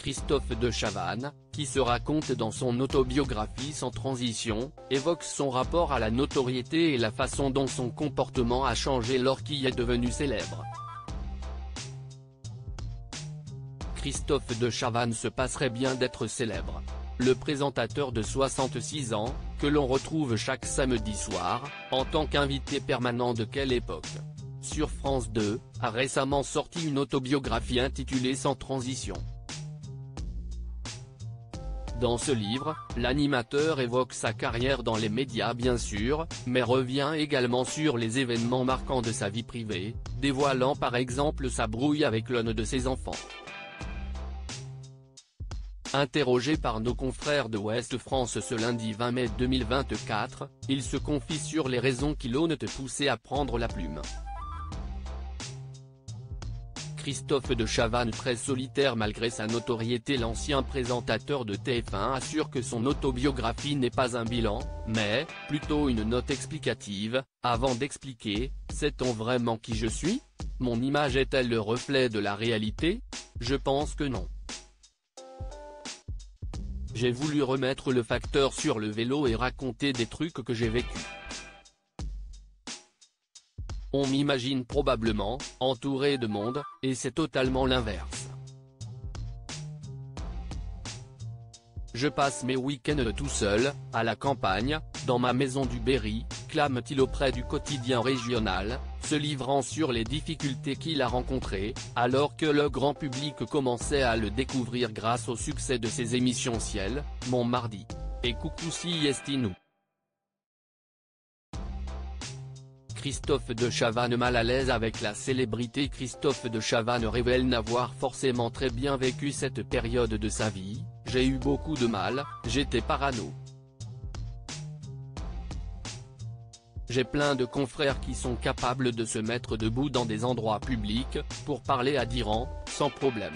Christophe de Chavannes, qui se raconte dans son autobiographie Sans transition, évoque son rapport à la notoriété et la façon dont son comportement a changé lorsqu'il est devenu célèbre. Christophe de Chavannes se passerait bien d'être célèbre. Le présentateur de 66 ans, que l'on retrouve chaque samedi soir, en tant qu'invité permanent de Quelle époque sur France 2, a récemment sorti une autobiographie intitulée Sans transition. Dans ce livre, l'animateur évoque sa carrière dans les médias bien sûr, mais revient également sur les événements marquants de sa vie privée, dévoilant par exemple sa brouille avec l'un de ses enfants. Interrogé par nos confrères de Ouest France ce lundi 20 mai 2024, il se confie sur les raisons qui l'ont poussé à prendre la plume. Christophe de Chavannes, très solitaire malgré sa notoriété, l'ancien présentateur de TF1 assure que son autobiographie n'est pas un bilan, mais plutôt une note explicative, avant d'expliquer « Sait-on vraiment qui je suis ? Mon image est-elle le reflet de la réalité ? Je pense que non. J'ai voulu remettre le facteur sur le vélo et raconter des trucs que j'ai vécus. On m'imagine probablement, entouré de monde, et c'est totalement l'inverse. Je passe mes week-ends tout seul, à la campagne, dans ma maison du Berry, clame-t-il auprès du quotidien régional, se livrant sur les difficultés qu'il a rencontrées, alors que le grand public commençait à le découvrir grâce au succès de ses émissions Ciel, Mon Mardi et Coucou si Estinou. Christophe de Chavannes mal à l'aise avec la célébrité. Christophe de Chavannes révèle n'avoir forcément très bien vécu cette période de sa vie. J'ai eu beaucoup de mal, j'étais parano. J'ai plein de confrères qui sont capables de se mettre debout dans des endroits publics, pour parler à Diran, sans problème.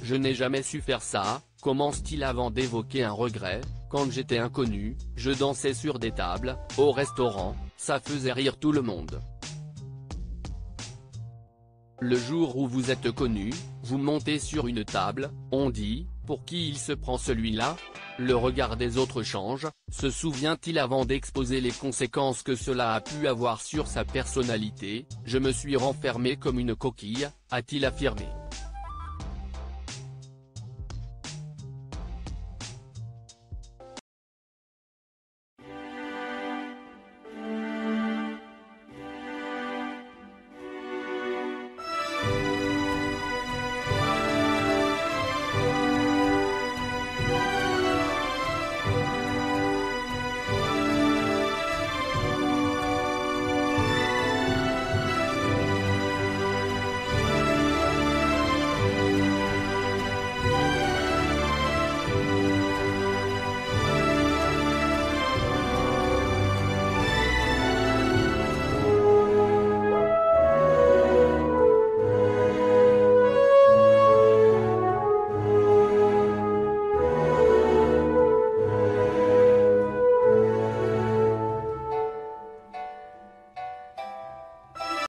Je n'ai jamais su faire ça, commence-t-il avant d'évoquer un regret. Quand j'étais inconnu, je dansais sur des tables, au restaurant, ça faisait rire tout le monde. Le jour où vous êtes connu, vous montez sur une table, on dit, pour qui il se prend celui-là ? Le regard des autres change, se souvient-il avant d'exposer les conséquences que cela a pu avoir sur sa personnalité. Je me suis renfermé comme une coquille, a-t-il affirmé.